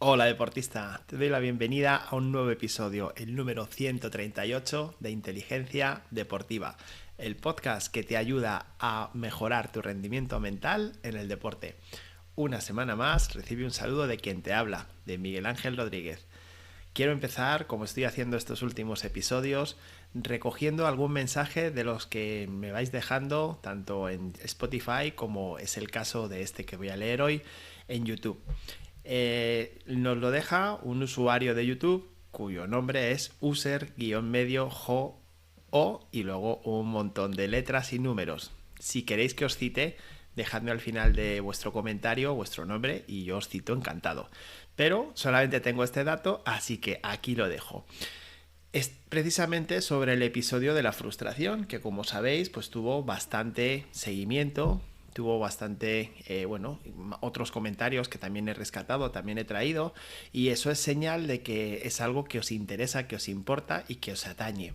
Hola deportista, te doy la bienvenida a un nuevo episodio, el número 138 de Inteligencia Deportiva, el podcast que te ayuda a mejorar tu rendimiento mental en el deporte. Una semana más recibe un saludo de quien te habla, de Miguel Ángel Rodríguez. Quiero empezar, como estoy haciendo estos últimos episodios, recogiendo algún mensaje de los que me vais dejando, tanto en Spotify como es el caso de este que voy a leer hoy, en YouTube. Nos lo deja un usuario de YouTube cuyo nombre es user-jo y luego un montón de letras y números. Si queréis que os cite, dejadme al final de vuestro comentario vuestro nombre y yo os cito encantado. Pero solamente tengo este dato, así que aquí lo dejo. Es precisamente sobre el episodio de la frustración, que como sabéis, pues tuvo bastante seguimiento, tuvo bastante, otros comentarios que también he rescatado, también he traído, y eso es señal de que es algo que os interesa, que os importa y que os atañe.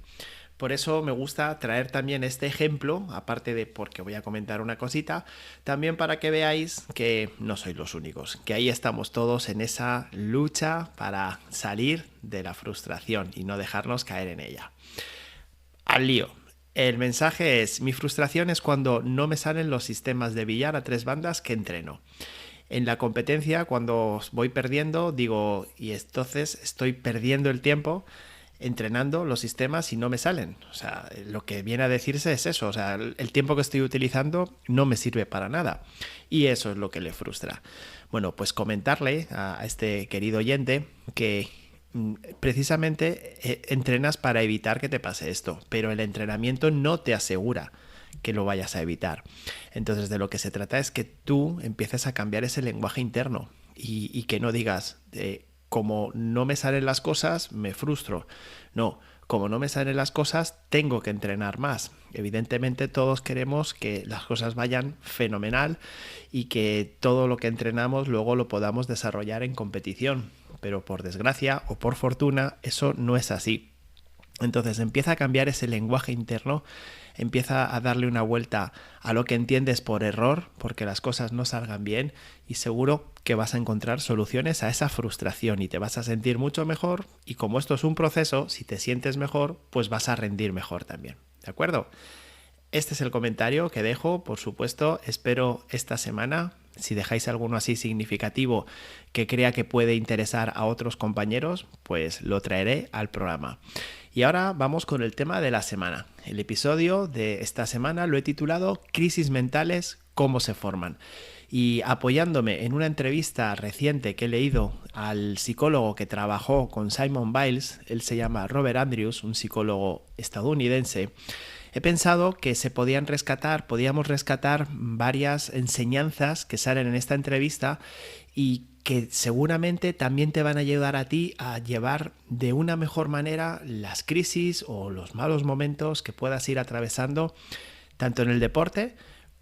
Por eso me gusta traer también este ejemplo, aparte de porque voy a comentar una cosita, también para que veáis que no sois los únicos, que ahí estamos todos en esa lucha para salir de la frustración y no dejarnos caer en ella. Al lío. El mensaje es: mi frustración es cuando no me salen los sistemas de billar a tres bandas que entreno. En la competencia, cuando voy perdiendo, digo, y entonces estoy perdiendo el tiempo entrenando los sistemas y no me salen. O sea, lo que viene a decirse es eso. O sea, el tiempo que estoy utilizando no me sirve para nada. Y eso es lo que le frustra. Bueno, pues comentarle a este querido oyente que precisamente entrenas para evitar que te pase esto, pero el entrenamiento no te asegura que lo vayas a evitar. Entonces de lo que se trata es que tú empieces a cambiar ese lenguaje interno y que no digas, como no me salen las cosas, me frustro. No, como no me salen las cosas, tengo que entrenar más. Evidentemente todos queremos que las cosas vayan fenomenal y que todo lo que entrenamos luego lo podamos desarrollar en competición. Pero por desgracia o por fortuna, eso no es así. Entonces empieza a cambiar ese lenguaje interno, empieza a darle una vuelta a lo que entiendes por error, porque las cosas no salgan bien, y seguro que vas a encontrar soluciones a esa frustración y te vas a sentir mucho mejor, y como esto es un proceso, si te sientes mejor, pues vas a rendir mejor también. ¿De acuerdo? Este es el comentario que dejo, por supuesto, espero esta semana, si dejáis alguno así significativo que crea que puede interesar a otros compañeros, pues lo traeré al programa. Y ahora vamos con el tema de la semana. El episodio de esta semana lo he titulado Crisis mentales, ¿cómo se forman? Y apoyándome en una entrevista reciente que he leído al psicólogo que trabajó con Simone Biles, él se llama Robert Andrews, un psicólogo estadounidense, he pensado que podíamos rescatar varias enseñanzas que salen en esta entrevista y que seguramente también te van a ayudar a ti a llevar de una mejor manera las crisis o los malos momentos que puedas ir atravesando tanto en el deporte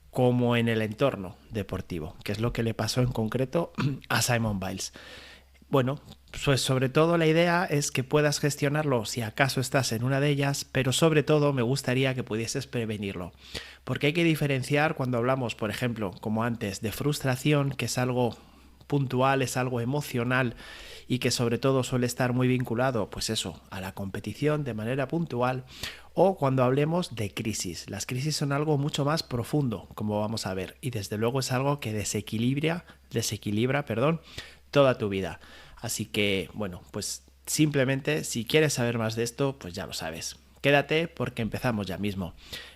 como en el entorno deportivo, que es lo que le pasó en concreto a Simone Biles. Bueno, pues sobre todo la idea es que puedas gestionarlo si acaso estás en una de ellas, pero sobre todo me gustaría que pudieses prevenirlo. Porque hay que diferenciar cuando hablamos, por ejemplo, como antes, de frustración, que es algo puntual, es algo emocional y que sobre todo suele estar muy vinculado, pues eso, a la competición de manera puntual, o cuando hablemos de crisis. Las crisis son algo mucho más profundo, como vamos a ver, y desde luego es algo que desequilibra, toda tu vida. Así que, bueno, pues simplemente si quieres saber más de esto, pues ya lo sabes. Quédate porque empezamos ya mismo.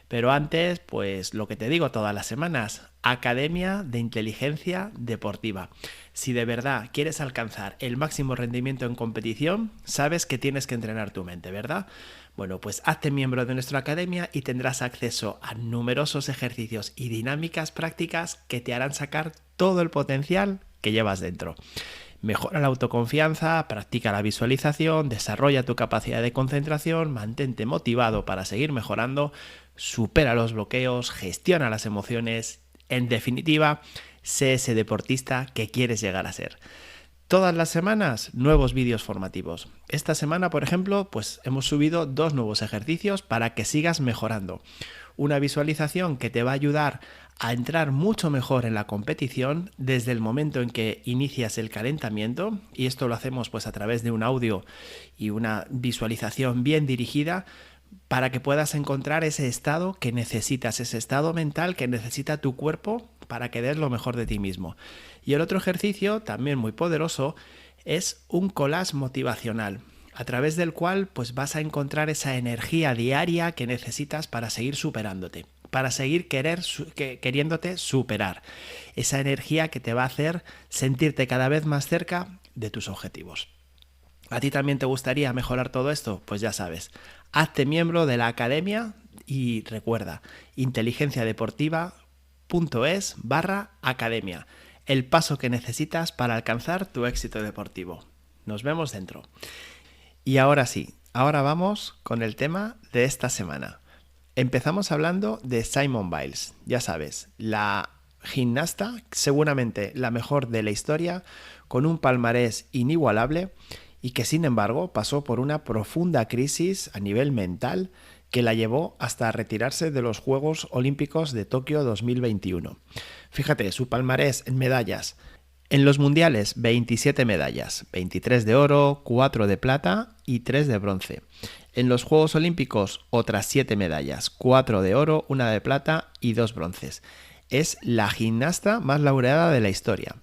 Pero antes, pues lo que te digo todas las semanas, Academia de Inteligencia Deportiva. Si de verdad quieres alcanzar el máximo rendimiento en competición, sabes que tienes que entrenar tu mente, ¿verdad? Bueno, pues hazte miembro de nuestra academia y tendrás acceso a numerosos ejercicios y dinámicas prácticas que te harán sacar todo el potencial que llevas dentro. Mejora la autoconfianza, practica la visualización, desarrolla tu capacidad de concentración, mantente motivado para seguir mejorando, supera los bloqueos, gestiona las emociones, en definitiva, sé ese deportista que quieres llegar a ser. Todas las semanas, nuevos vídeos formativos. Esta semana, por ejemplo, pues hemos subido 2 nuevos ejercicios para que sigas mejorando. Una visualización que te va a ayudar a entrar mucho mejor en la competición desde el momento en que inicias el calentamiento, y esto lo hacemos pues a través de un audio y una visualización bien dirigida para que puedas encontrar ese estado que necesitas, ese estado mental que necesita tu cuerpo para que des lo mejor de ti mismo. Y el otro ejercicio, también muy poderoso, es un collage motivacional, a través del cual pues vas a encontrar esa energía diaria que necesitas para seguir superándote, para seguir queriéndote superar, esa energía que te va a hacer sentirte cada vez más cerca de tus objetivos. ¿A ti también te gustaría mejorar todo esto? Pues ya sabes, hazte miembro de la academia y recuerda, inteligenciadeportiva.es/academia, el paso que necesitas para alcanzar tu éxito deportivo. Nos vemos dentro. Y ahora sí, ahora vamos con el tema de esta semana. Empezamos hablando de Simone Biles, ya sabes, la gimnasta, seguramente la mejor de la historia, con un palmarés inigualable y que sin embargo pasó por una profunda crisis a nivel mental que la llevó hasta retirarse de los Juegos Olímpicos de Tokio 2021. Fíjate, su palmarés en medallas. En los mundiales, 27 medallas, 23 de oro, 4 de plata y 3 de bronce. En los Juegos Olímpicos, otras 7 medallas, 4 de oro, 1 de plata y 2 bronces. Es la gimnasta más laureada de la historia.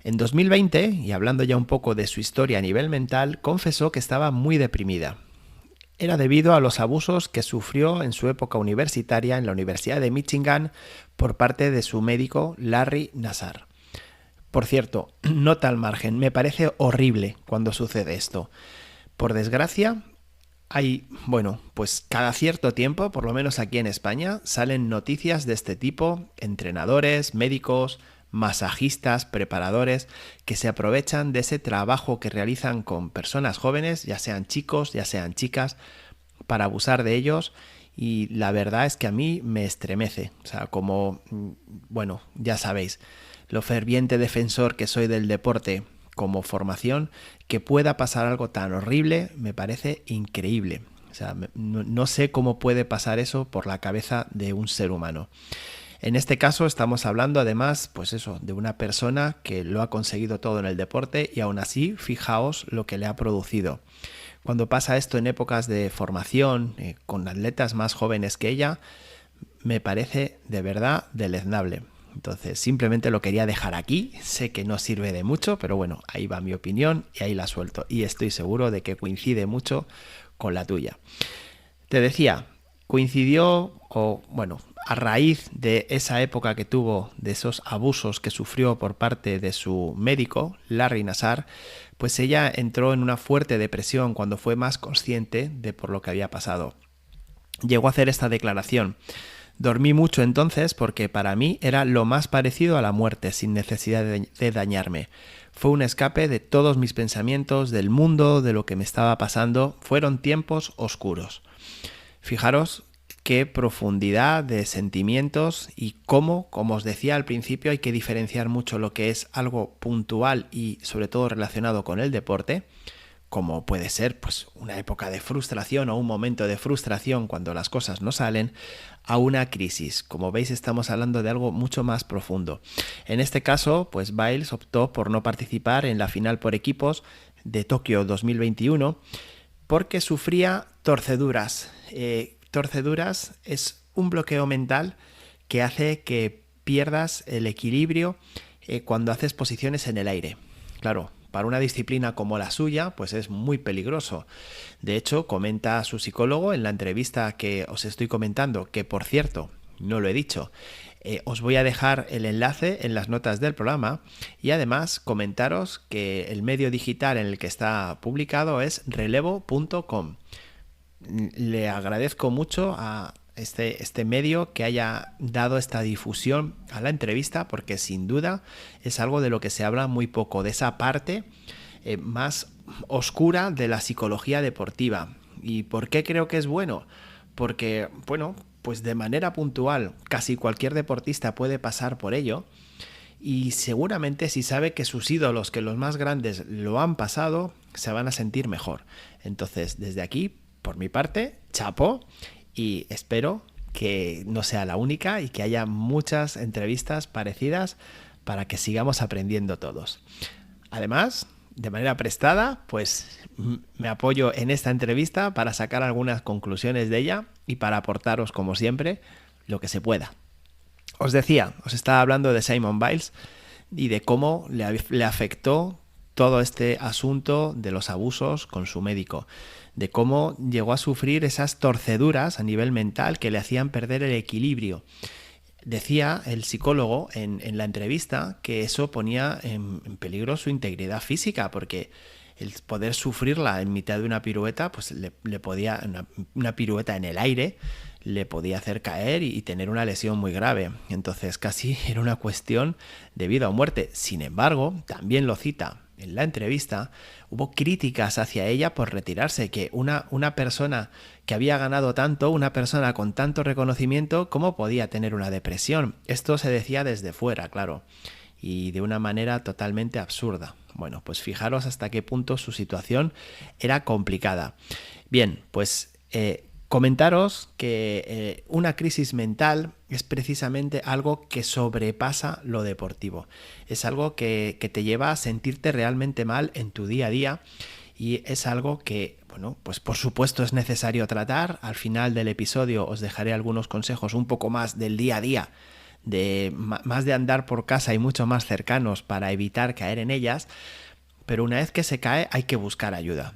En 2020, y hablando ya un poco de su historia a nivel mental, confesó que estaba muy deprimida. Era debido a los abusos que sufrió en su época universitaria en la Universidad de Michigan por parte de su médico Larry Nassar. Por cierto, nota al margen, me parece horrible cuando sucede esto. Por desgracia, pues cada cierto tiempo, por lo menos aquí en España, salen noticias de este tipo, entrenadores, médicos, masajistas, preparadores, que se aprovechan de ese trabajo que realizan con personas jóvenes, ya sean chicos, ya sean chicas, para abusar de ellos. Y la verdad es que a mí me estremece. O sea, ya sabéis, lo ferviente defensor que soy del deporte como formación, que pueda pasar algo tan horrible, me parece increíble. O sea, no sé cómo puede pasar eso por la cabeza de un ser humano. En este caso estamos hablando además, pues eso, de una persona que lo ha conseguido todo en el deporte y aún así, fijaos lo que le ha producido. Cuando pasa esto en épocas de formación, con atletas más jóvenes que ella, me parece de verdad deleznable. Entonces, simplemente lo quería dejar aquí. Sé que no sirve de mucho, pero bueno, ahí va mi opinión y ahí la suelto. Y estoy seguro de que coincide mucho con la tuya. Te decía, a raíz de esa época que tuvo, de esos abusos que sufrió por parte de su médico, Larry Nassar, pues ella entró en una fuerte depresión cuando fue más consciente de por lo que había pasado. Llegó a hacer esta declaración: dormí mucho entonces porque para mí era lo más parecido a la muerte, sin necesidad de dañarme. Fue un escape de todos mis pensamientos, del mundo, de lo que me estaba pasando. Fueron tiempos oscuros. Fijaros qué profundidad de sentimientos y cómo, como os decía al principio, hay que diferenciar mucho lo que es algo puntual y sobre todo relacionado con el deporte, como puede ser pues una época de frustración o un momento de frustración cuando las cosas no salen, a una crisis. Como veis, estamos hablando de algo mucho más profundo. En este caso, pues Biles optó por no participar en la final por equipos de Tokio 2021 porque sufría torceduras. Torceduras es un bloqueo mental que hace que pierdas el equilibrio cuando haces posiciones en el aire. Claro, para una disciplina como la suya, pues es muy peligroso. De hecho, comenta su psicólogo en la entrevista que os estoy comentando, que por cierto, no lo he dicho, os voy a dejar el enlace en las notas del programa y además comentaros que el medio digital en el que está publicado es relevo.com. Le agradezco mucho a este medio que haya dado esta difusión a la entrevista, porque sin duda es algo de lo que se habla muy poco, de esa parte más oscura de la psicología deportiva. ¿Y por qué creo que es bueno? Porque, pues de manera puntual casi cualquier deportista puede pasar por ello, y seguramente si sabe que sus ídolos, que los más grandes lo han pasado, se van a sentir mejor. Entonces, desde aquí, por mi parte, chapo, y espero que no sea la única y que haya muchas entrevistas parecidas para que sigamos aprendiendo todos. Además, de manera prestada, pues me apoyo en esta entrevista para sacar algunas conclusiones de ella y para aportaros, como siempre, lo que se pueda. Os estaba hablando de Simone Biles y de cómo le afectó todo este asunto de los abusos con su médico, de cómo llegó a sufrir esas torceduras a nivel mental que le hacían perder el equilibrio. Decía el psicólogo en la entrevista que eso ponía en peligro su integridad física, porque el poder sufrirla en mitad de una pirueta, pues le podía, una pirueta en el aire, le podía hacer caer y tener una lesión muy grave. Entonces casi era una cuestión de vida o muerte. Sin embargo, también lo cita en la entrevista, hubo críticas hacia ella por retirarse, que una persona que había ganado tanto, una persona con tanto reconocimiento, ¿cómo podía tener una depresión? Esto se decía desde fuera, claro, y de una manera totalmente absurda. Bueno, pues fijaros hasta qué punto su situación era complicada. Bien, pues comentaros que una crisis mental es precisamente algo que sobrepasa lo deportivo. Es algo que te lleva a sentirte realmente mal en tu día a día y es algo que, bueno, pues por supuesto es necesario tratar. Al final del episodio os dejaré algunos consejos un poco más del día a día, más de andar por casa y mucho más cercanos para evitar caer en ellas, pero una vez que se cae hay que buscar ayuda.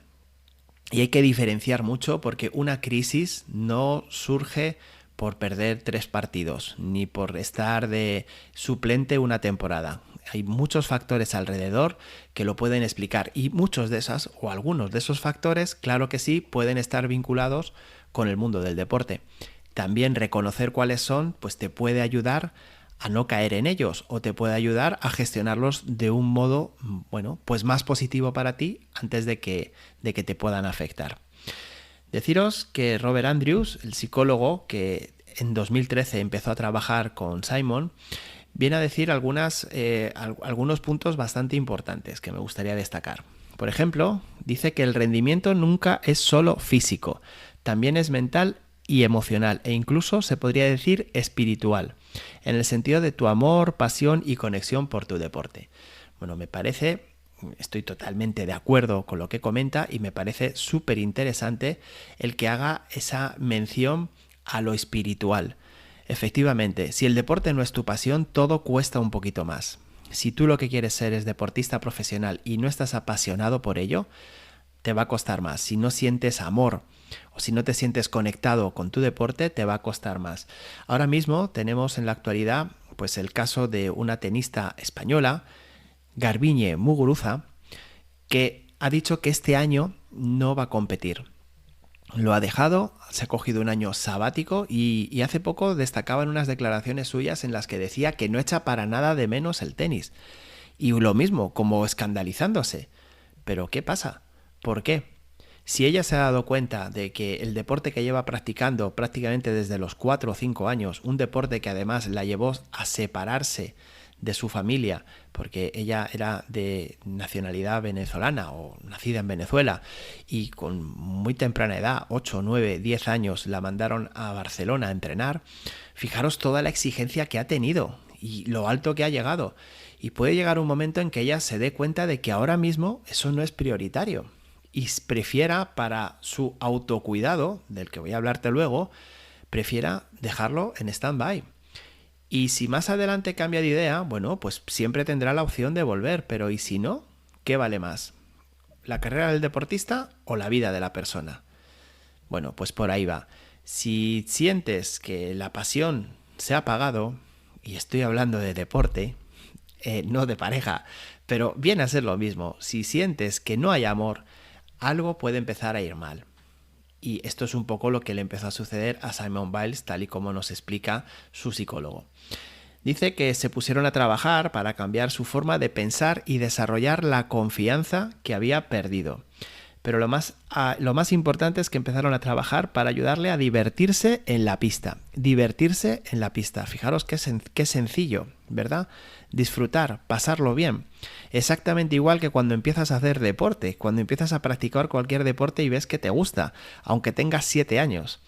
Y hay que diferenciar mucho porque una crisis no surge por perder 3 partidos, ni por estar de suplente una temporada. Hay muchos factores alrededor que lo pueden explicar y muchos de esas o algunos de esos factores, claro que sí, pueden estar vinculados con el mundo del deporte. También reconocer cuáles son, pues te puede ayudar a no caer en ellos o te puede ayudar a gestionarlos de un modo, bueno, pues más positivo para ti antes de que te puedan afectar. Deciros que Robert Andrews, el psicólogo que en 2013 empezó a trabajar con Simone, viene a decir algunos puntos bastante importantes que me gustaría destacar. Por ejemplo, dice que el rendimiento nunca es solo físico, también es mental y emocional e incluso se podría decir espiritual, en el sentido de tu amor, pasión y conexión por tu deporte. Bueno, estoy totalmente de acuerdo con lo que comenta y me parece súper interesante el que haga esa mención a lo espiritual. Efectivamente, si el deporte no es tu pasión, todo cuesta un poquito más. Si tú lo que quieres ser es deportista profesional y no estás apasionado por ello, te va a costar más. Si no sientes amor o si no te sientes conectado con tu deporte, te va a costar más. Ahora mismo tenemos en la actualidad pues el caso de una tenista española, Garbiñe Muguruza, que ha dicho que este año no va a competir. Lo ha dejado, se ha cogido un año sabático y hace poco destacaban unas declaraciones suyas en las que decía que no echa para nada de menos el tenis. Y lo mismo, como escandalizándose. ¿Pero qué pasa? ¿Por qué? Si ella se ha dado cuenta de que el deporte que lleva practicando prácticamente desde los 4 o 5 años, un deporte que además la llevó a separarse de su familia, porque ella era de nacionalidad venezolana o nacida en Venezuela y con muy temprana edad, 8, 9, 10 años, la mandaron a Barcelona a entrenar, fijaros toda la exigencia que ha tenido y lo alto que ha llegado. Y puede llegar un momento en que ella se dé cuenta de que ahora mismo eso no es prioritario y prefiera para su autocuidado, del que voy a hablarte luego, prefiera dejarlo en stand-by. Y si más adelante cambia de idea, bueno, pues siempre tendrá la opción de volver, pero ¿y si no? ¿Qué vale más? ¿La carrera del deportista o la vida de la persona? Bueno, pues por ahí va. Si sientes que la pasión se ha apagado, y estoy hablando de deporte, no de pareja, pero viene a ser lo mismo. Si sientes que no hay amor, algo puede empezar a ir mal. Y esto es un poco lo que le empezó a suceder a Simone Biles, tal y como nos explica su psicólogo. Dice que se pusieron a trabajar para cambiar su forma de pensar y desarrollar la confianza que había perdido. Pero lo más importante es que empezaron a trabajar para ayudarle a divertirse en la pista. Divertirse en la pista. Fijaros qué sencillo, ¿verdad? Disfrutar, pasarlo bien. Exactamente igual que cuando empiezas a hacer deporte, cuando empiezas a practicar cualquier deporte y ves que te gusta, aunque tengas 7 años.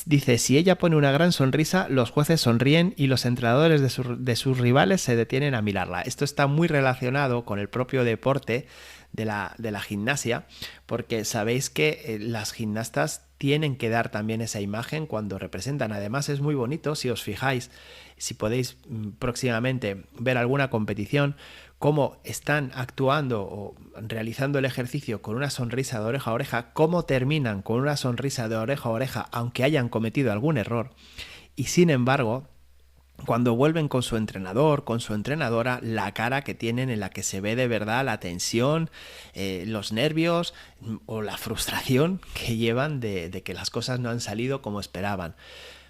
Dice, si ella pone una gran sonrisa, los jueces sonríen y los entrenadores de sus rivales se detienen a mirarla. Esto está muy relacionado con el propio deporte de la gimnasia, porque sabéis que las gimnastas tienen que dar también esa imagen cuando representan. Además es muy bonito, si os fijáis, si podéis próximamente ver alguna competición, cómo están actuando o realizando el ejercicio con una sonrisa de oreja a oreja, cómo terminan con una sonrisa de oreja a oreja, aunque hayan cometido algún error. Y sin embargo, cuando vuelven con su entrenador, con su entrenadora, la cara que tienen en la que se ve de verdad la tensión, los nervios o la frustración que llevan de que las cosas no han salido como esperaban.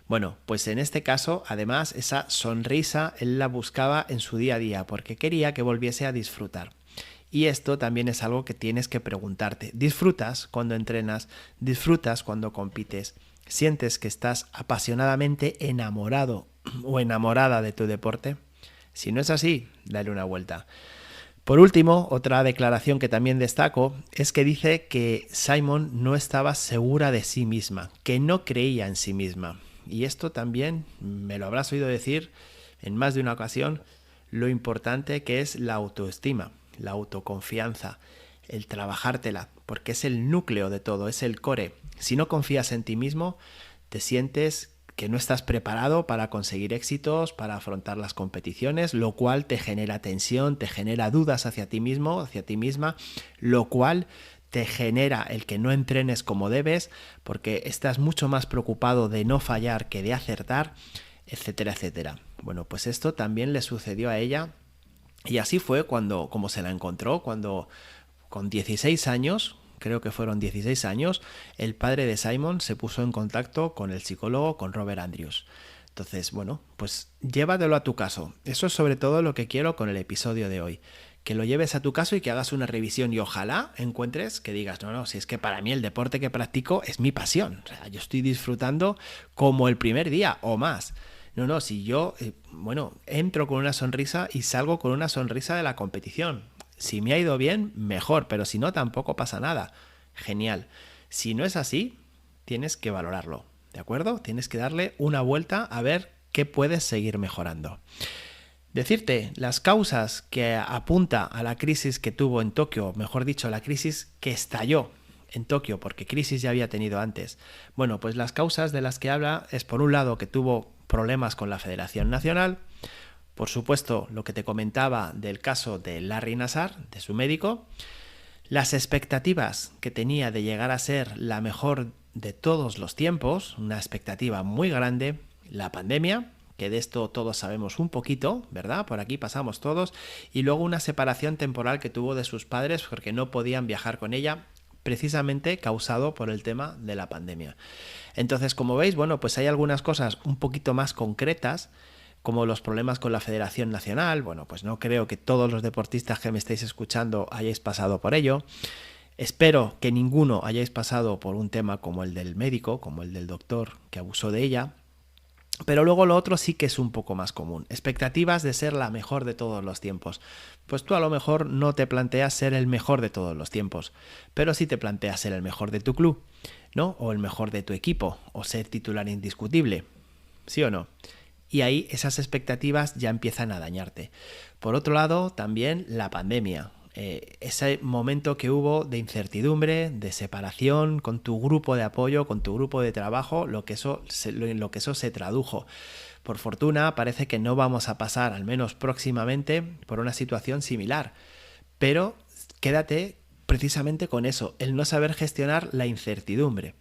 Bueno, pues en este caso, además, esa sonrisa él la buscaba en su día a día porque quería que volviese a disfrutar. Y esto también es algo que tienes que preguntarte. ¿Disfrutas cuando entrenas? ¿Disfrutas cuando compites? ¿Sientes que estás apasionadamente enamorado o enamorada de tu deporte? Si no es así, dale una vuelta. Por último, otra declaración que también destaco es que dice que Simon no estaba segura de sí misma, que no creía en sí misma. Y esto también me lo habrás oído decir en más de una ocasión, lo importante que es la autoestima, la autoconfianza, el trabajártela, porque es el núcleo de todo, es el core. Si no confías en ti mismo, te sientes que no estás preparado para conseguir éxitos, para afrontar las competiciones, lo cual te genera tensión, te genera dudas hacia ti mismo, hacia ti misma, lo cual te genera el que no entrenes como debes, porque estás mucho más preocupado de no fallar que de acertar, etcétera, etcétera. Bueno, pues esto también le sucedió a ella y así fue como se la encontró, cuando con 16 años, creo que fueron 16 años, el padre de Simon se puso en contacto con el psicólogo, con Robert Andrews. Entonces, bueno, pues llévatelo a tu caso. Eso es sobre todo lo que quiero con el episodio de hoy. Que lo lleves a tu caso y que hagas una revisión y ojalá encuentres que digas, no, si es que para mí el deporte que practico es mi pasión. O sea, yo estoy disfrutando como el primer día o más. No, si yo, entro con una sonrisa y salgo con una sonrisa de la competición. Si me ha ido bien, mejor, pero si no, tampoco pasa nada. Genial. Si no es así, tienes que valorarlo, ¿de acuerdo? Tienes que darle una vuelta a ver qué puedes seguir mejorando. Decirte las causas que apunta a la crisis que tuvo en Tokio, mejor dicho, la crisis que estalló en Tokio, porque crisis ya había tenido antes. Bueno, pues las causas de las que habla es, por un lado, que tuvo problemas con la Federación Nacional, por supuesto, lo que te comentaba del caso de Larry Nassar, de su médico, las expectativas que tenía de llegar a ser la mejor de todos los tiempos, una expectativa muy grande, la pandemia, que de esto todos sabemos un poquito, ¿verdad? Por aquí pasamos todos, y luego una separación temporal que tuvo de sus padres porque no podían viajar con ella, precisamente causado por el tema de la pandemia. Entonces, como veis, bueno, pues hay algunas cosas un poquito más concretas, como los problemas con la Federación Nacional. Bueno, pues no creo que todos los deportistas que me estéis escuchando hayáis pasado por ello. Espero que ninguno hayáis pasado por un tema como el del médico, como el del doctor que abusó de ella. Pero luego lo otro sí que es un poco más común. Expectativas de ser la mejor de todos los tiempos. Pues tú a lo mejor no te planteas ser el mejor de todos los tiempos, pero sí te planteas ser el mejor de tu club, ¿no? O el mejor de tu equipo, o ser titular indiscutible. ¿Sí o no? Y ahí esas expectativas ya empiezan a dañarte. Por otro lado, también la pandemia. Ese momento que hubo de incertidumbre, de separación con tu grupo de apoyo, con tu grupo de trabajo, lo que eso se tradujo. Por fortuna, parece que no vamos a pasar, al menos próximamente, por una situación similar. Pero quédate precisamente con eso, el no saber gestionar la incertidumbre,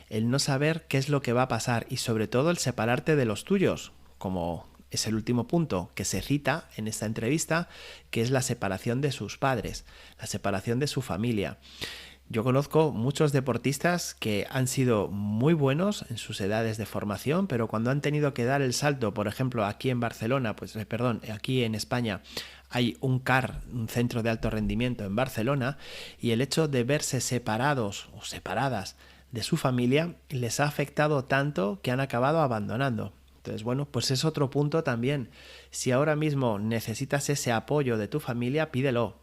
el no saber qué es lo que va a pasar y sobre todo el separarte de los tuyos, como es el último punto que se cita en esta entrevista, que es la separación de sus padres, la separación de su familia. Yo conozco muchos deportistas que han sido muy buenos en sus edades de formación, pero cuando han tenido que dar el salto, por ejemplo, aquí en Barcelona, aquí en España, hay un CAR, un centro de alto rendimiento en Barcelona, y el hecho de verse separados o separadas de su familia les ha afectado tanto que han acabado abandonando. Entonces, bueno, pues es otro punto también. Si ahora mismo necesitas ese apoyo de tu familia, pídelo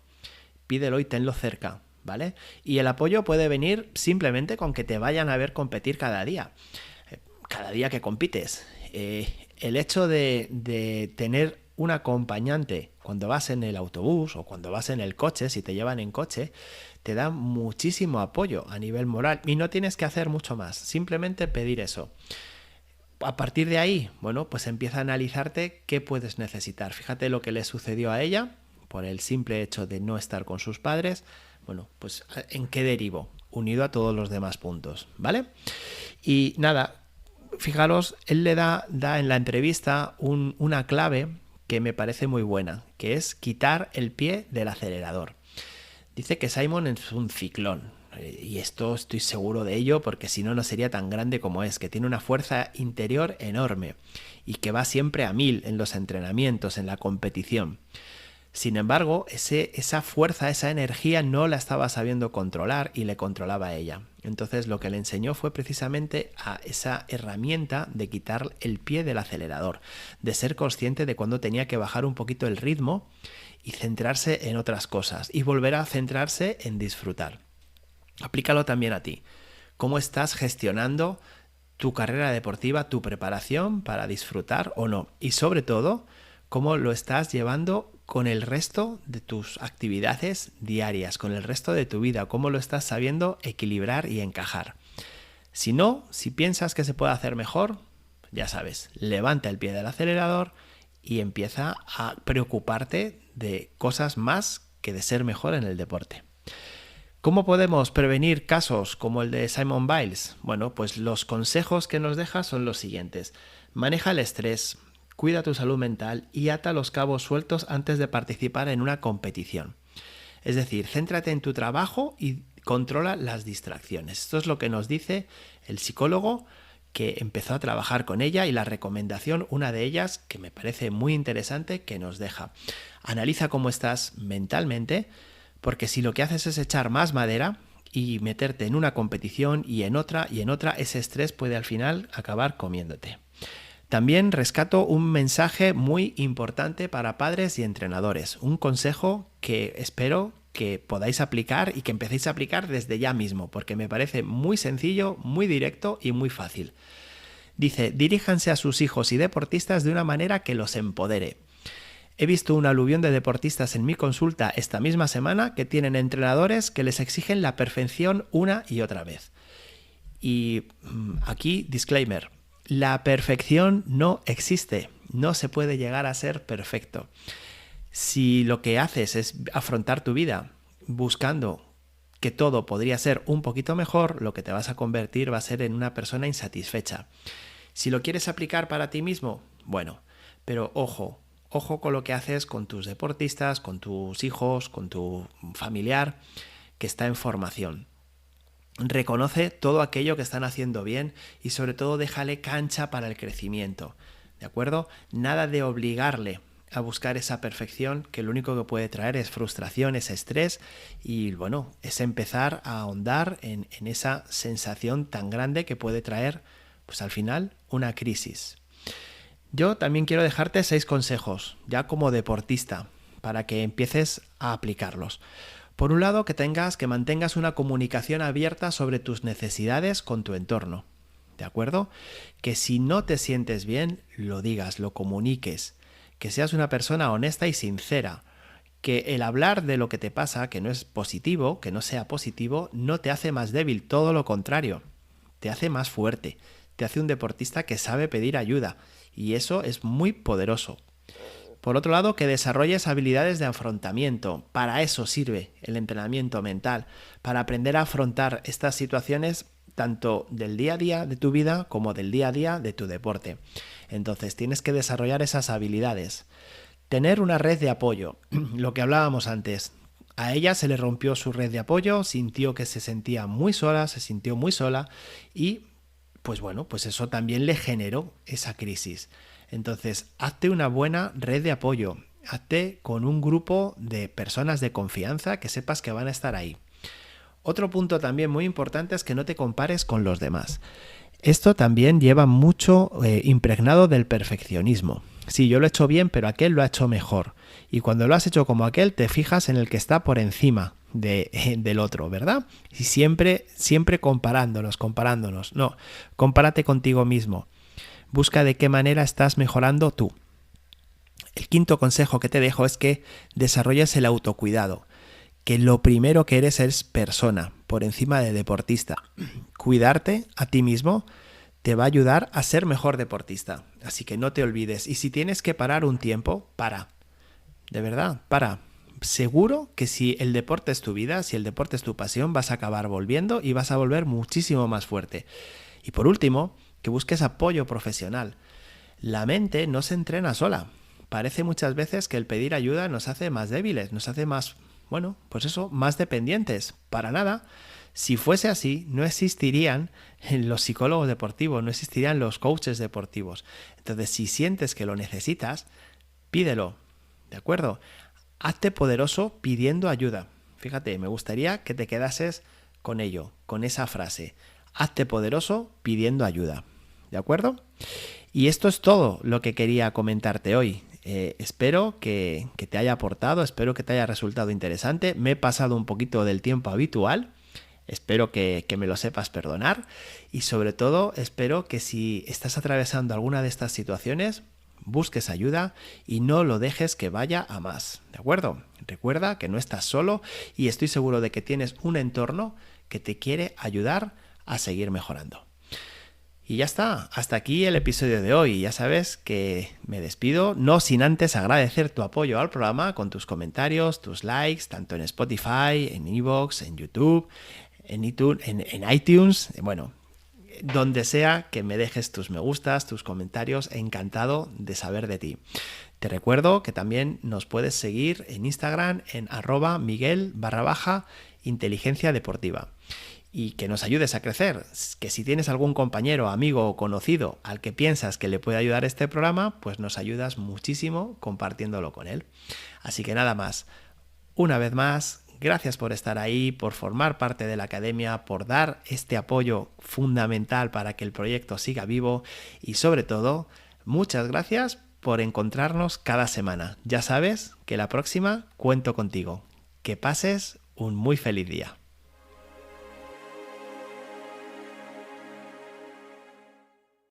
y tenlo cerca, ¿vale? Y el apoyo puede venir simplemente con que te vayan a ver competir cada día. cada día que compites. El hecho de tener un acompañante cuando vas en el autobús o cuando vas en el coche, si te llevan en coche, te da muchísimo apoyo a nivel moral y no tienes que hacer mucho más, simplemente pedir eso. A partir de ahí, bueno, pues empieza a analizarte qué puedes necesitar. Fíjate lo que le sucedió a ella por el simple hecho de no estar con sus padres. Bueno, pues ¿en qué derivó? Unido a todos los demás puntos, ¿vale? Y nada, fijaros, él le da en la entrevista una clave que me parece muy buena, que es quitar el pie del acelerador. Dice que Simon es un ciclón, y esto estoy seguro de ello porque si no, no sería tan grande como es, que tiene una fuerza interior enorme y que va siempre a 1000 en los entrenamientos, en la competición. Sin embargo, esa fuerza, esa energía no la estaba sabiendo controlar y le controlaba a ella. Entonces lo que le enseñó fue precisamente a esa herramienta de quitar el pie del acelerador, de ser consciente de cuando tenía que bajar un poquito el ritmo y centrarse en otras cosas y volver a centrarse en disfrutar. Aplícalo también a ti. ¿Cómo estás gestionando tu carrera deportiva, tu preparación para disfrutar o no? Y sobre todo, ¿cómo lo estás llevando con el resto de tus actividades diarias, con el resto de tu vida? ¿Cómo lo estás sabiendo equilibrar y encajar? Si no, si piensas que se puede hacer mejor, ya sabes, levanta el pie del acelerador y empieza a preocuparte de cosas más que de ser mejor en el deporte. ¿Cómo podemos prevenir casos como el de Simone Biles? Bueno, pues los consejos que nos deja son los siguientes. Maneja el estrés, cuida tu salud mental y ata los cabos sueltos antes de participar en una competición. Es decir, céntrate en tu trabajo y controla las distracciones. Esto es lo que nos dice el psicólogo que empezó a trabajar con ella y la recomendación, una de ellas, que me parece muy interesante, que nos deja. Analiza cómo estás mentalmente, porque si lo que haces es echar más madera y meterte en una competición y en otra, ese estrés puede al final acabar comiéndote. También rescato un mensaje muy importante para padres y entrenadores, un consejo que espero que podáis aplicar y que empecéis a aplicar desde ya mismo, porque me parece muy sencillo, muy directo y muy fácil. Dice, diríjanse a sus hijos y deportistas de una manera que los empodere. He visto un aluvión de deportistas en mi consulta esta misma semana que tienen entrenadores que les exigen la perfección una y otra vez. Y aquí, disclaimer, la perfección no existe, no se puede llegar a ser perfecto. Si lo que haces es afrontar tu vida buscando que todo podría ser un poquito mejor, lo que te vas a convertir va a ser en una persona insatisfecha. Si lo quieres aplicar para ti mismo, bueno, pero ojo con lo que haces con tus deportistas, con tus hijos, con tu familiar que está en formación. Reconoce todo aquello que están haciendo bien y sobre todo déjale cancha para el crecimiento, ¿de acuerdo? Nada de obligarle a buscar esa perfección que lo único que puede traer es frustración, es estrés y bueno, es empezar a ahondar en esa sensación tan grande que puede traer pues al final una crisis. Yo también quiero dejarte 6 consejos, ya como deportista, para que empieces a aplicarlos. Por un lado, que mantengas una comunicación abierta sobre tus necesidades con tu entorno, ¿de acuerdo? Que si no te sientes bien, lo digas, lo comuniques, que seas una persona honesta y sincera, que el hablar de lo que te pasa, que no es positivo, que no sea positivo, no te hace más débil, todo lo contrario, te hace más fuerte, te hace un deportista que sabe pedir ayuda. Y eso es muy poderoso. Por otro lado, que desarrolles habilidades de afrontamiento. Para eso sirve el entrenamiento mental, para aprender a afrontar estas situaciones tanto del día a día de tu vida como del día a día de tu deporte. Entonces tienes que desarrollar esas habilidades. Tener una red de apoyo, lo que hablábamos antes. A ella se le rompió su red de apoyo, sintió que se sentía muy sola, se sintió muy sola y pues bueno, pues eso también le generó esa crisis. Entonces, hazte una buena red de apoyo, hazte con un grupo de personas de confianza que sepas que van a estar ahí. Otro punto también muy importante es que no te compares con los demás. Esto también lleva mucho impregnado del perfeccionismo. Sí, yo lo he hecho bien, pero aquel lo ha hecho mejor. Y cuando lo has hecho como aquel, te fijas en el que está por encima del otro, ¿verdad? Y siempre comparándonos. No, compárate contigo mismo. Busca de qué manera estás mejorando tú. El quinto consejo que te dejo es que desarrolles el autocuidado, que lo primero que eres es persona, por encima de deportista. Cuidarte a ti mismo te va a ayudar a ser mejor deportista, así que no te olvides. Y si tienes que parar un tiempo, para. De verdad, para. Seguro que si el deporte es tu vida, si el deporte es tu pasión, vas a acabar volviendo y vas a volver muchísimo más fuerte. Y por último, que busques apoyo profesional. La mente no se entrena sola. Parece muchas veces que el pedir ayuda nos hace más débiles, nos hace más, más dependientes. Para nada. Si fuese así, no existirían los psicólogos deportivos, no existirían los coaches deportivos. Entonces, si sientes que lo necesitas, pídelo, ¿de acuerdo? Hazte poderoso pidiendo ayuda. Fíjate, me gustaría que te quedases con ello, con esa frase. Hazte poderoso pidiendo ayuda, ¿de acuerdo? Y esto es todo lo que quería comentarte hoy. Espero que te haya aportado, espero que te haya resultado interesante. Me he pasado un poquito del tiempo habitual. Espero que me lo sepas perdonar y sobre todo espero que si estás atravesando alguna de estas situaciones busques ayuda y no lo dejes que vaya a más, ¿de acuerdo? Recuerda que no estás solo y estoy seguro de que tienes un entorno que te quiere ayudar a seguir mejorando. Y ya está, hasta aquí el episodio de hoy. Ya sabes que me despido, no sin antes agradecer tu apoyo al programa con tus comentarios, tus likes, tanto en Spotify, en iVoox, en YouTube, en iTunes, donde sea que me dejes tus me gustas, tus comentarios, encantado de saber de ti. Te recuerdo que también nos puedes seguir en Instagram en @Miguel_inteligencia deportiva. Y que nos ayudes a crecer, que si tienes algún compañero, amigo o conocido al que piensas que le puede ayudar este programa, pues nos ayudas muchísimo compartiéndolo con él. Así que nada más, una vez más, gracias por estar ahí, por formar parte de la academia, por dar este apoyo fundamental para que el proyecto siga vivo y sobre todo, muchas gracias por encontrarnos cada semana. Ya sabes que la próxima cuento contigo. Que pases un muy feliz día.